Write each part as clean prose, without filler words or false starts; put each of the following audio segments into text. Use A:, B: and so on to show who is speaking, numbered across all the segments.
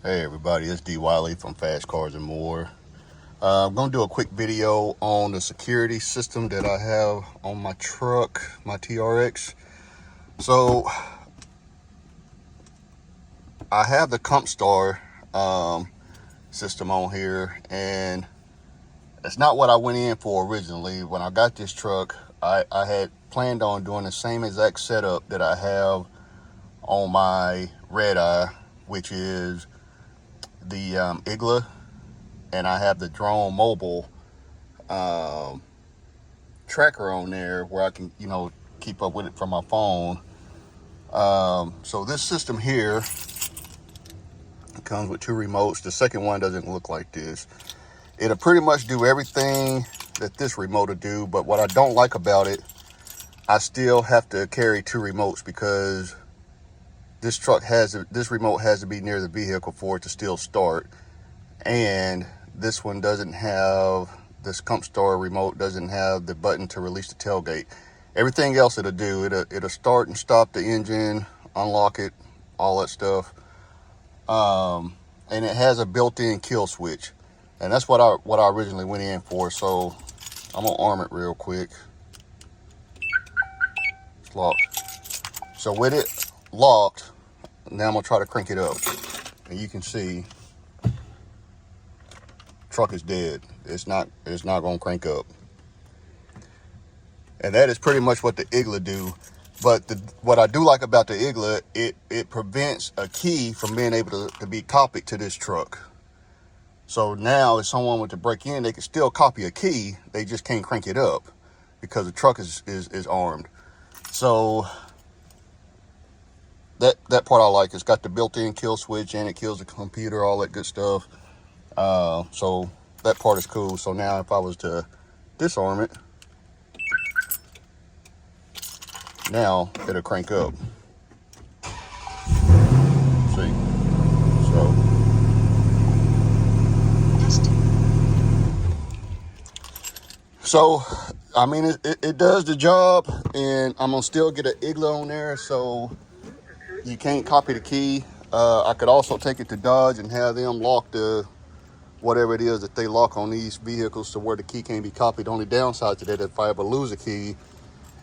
A: Hey everybody, it's D. Wiley from Fast Cars and More. I'm going to do a quick video on the security system that I have on my truck, my TRX. So I have the Compustar system on here, and it's not what I went in for originally. When I got this truck, I had planned on doing the same exact setup that I have on my red eye, which is the IGLA, and I have the drone mobile tracker on there where I can, keep up with it from my phone. So this system here comes with two remotes. The second one doesn't look like this. It'll pretty much do everything that this remote will do, but what I don't like about it, I still have to carry two remotes because this remote has to be near the vehicle for it to still start. And this one doesn't have, this Compustar remote doesn't have the button to release the tailgate. Everything else it'll do, it'll start and stop the engine, unlock it, all that stuff. And it has a built-in kill switch. And that's what I originally went in for. So I'm gonna arm it real quick. It's locked. So with it locked, now I'm gonna try to crank it up. And you can see truck is dead. It's not gonna crank up. And that is pretty much what the IGLA do. But what I do like about the IGLA, it prevents a key from being able to be copied to this truck. So now if someone were to break in, they could still copy a key, they just can't crank it up because the truck is armed. So that part I like. It's got the built-in kill switch and it kills the computer, all that good stuff. So that part is cool. So now if I was to disarm it, now it'll crank up. See? So I mean, it does the job, and I'm gonna still get an IGLA on there, so you can't copy the key. I could also take it to Dodge and have them lock whatever it is that they lock on these vehicles to where the key can't be copied. Only downside to that, if I ever lose a key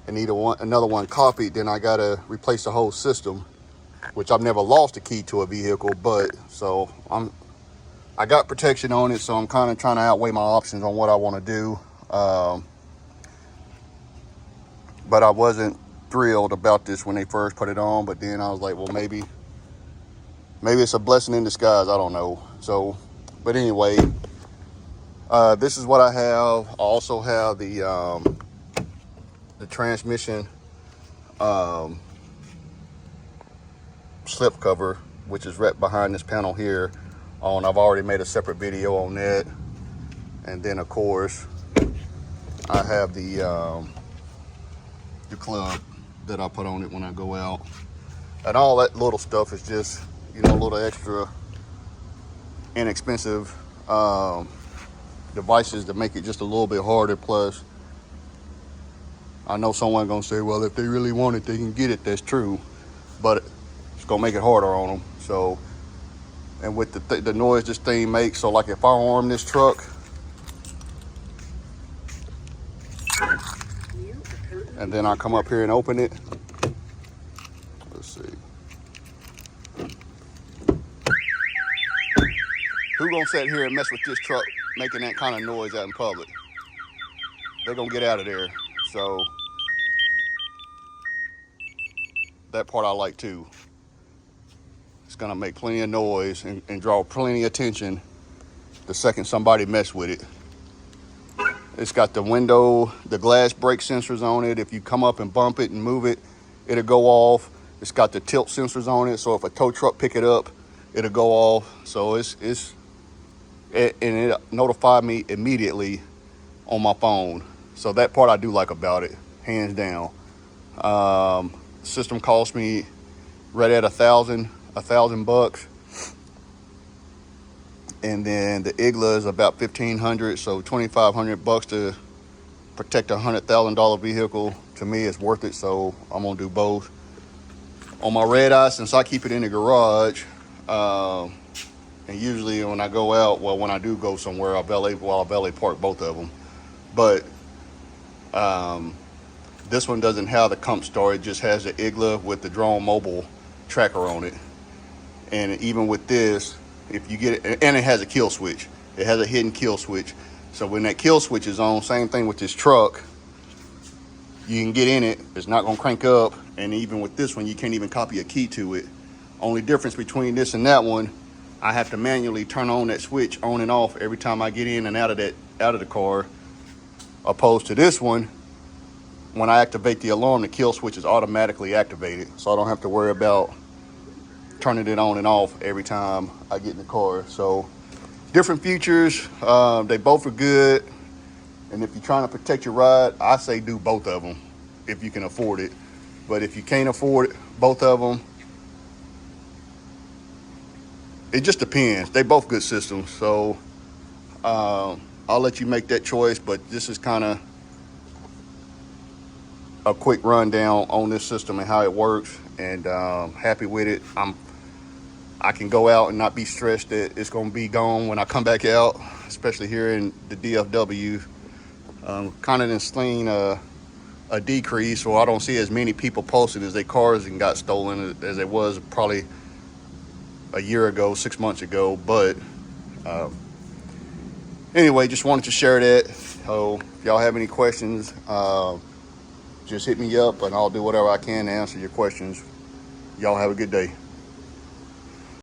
A: and need another one copied, then I gotta replace the whole system, which I've never lost a key to a vehicle, but so I got protection on it, so I'm kind of trying to outweigh my options on what I want to do. But I wasn't thrilled about this when they first put it on, but then I was like, well, maybe it's a blessing in disguise. I don't know. So, but anyway, this is what I have. I also have the transmission slip cover, which is right behind this panel here. And I've already made a separate video on that. And then of course, I have the club that I put on it when I go out. And all that little stuff is just, a little extra inexpensive devices to make it just a little bit harder. Plus, I know someone gonna say, well, if they really want it, they can get it. That's true, but it's gonna make it harder on them. So, and with the noise this thing makes, so like if I arm this truck, and then I come up here and open it, let's see. Who gonna sit here and mess with this truck making that kind of noise out in public? They're gonna get out of there. So that part I like too. It's gonna make plenty of noise and draw plenty of attention the second somebody mess with it. It's got the glass brake sensors on it. If you come up and bump it and move it, it'll go off. It's got the tilt sensors on it, so if a tow truck pick it up, it'll go off. So it notified me immediately on my phone. So that part I do like about it, hands down. System cost me right at $1,000. And then the IGLA is about $1,500, so $2,500 to protect a $100,000 vehicle. To me, it's worth it, so I'm gonna do both. On my red eye, since I keep it in the garage, And usually when I go out, well, when I do go somewhere, I'll valet park both of them. But this one doesn't have the Compustar. It just has the IGLA with the drone mobile tracker on it. And even with this, if you get it, and it has a kill switch. It has a hidden kill switch. So when that kill switch is on, same thing with this truck, you can get in it. It's not going to crank up. And even with this one, you can't even copy a key to it. Only difference between this and that one, I have to manually turn on that switch on and off every time I get in and out of the car. Opposed to this one, when I activate the alarm, the kill switch is automatically activated. So I don't have to worry about turning it on and off every time I get in the car. So different features, they both are good. And if you're trying to protect your ride, I say do both of them if you can afford it. But if you can't afford it, both of them, it just depends. They both good systems. So I'll let you make that choice, but this is kind of a quick rundown on this system and how it works, and happy with it. I can go out and not be stressed that it's going to be gone when I come back out, especially here in the DFW. Kind of seen a decrease, so I don't see as many people posting as their cars and got stolen as it was probably a year ago, 6 months ago. But anyway, just wanted to share that. So if y'all have any questions, just hit me up and I'll do whatever I can to answer your questions. Y'all have a good day.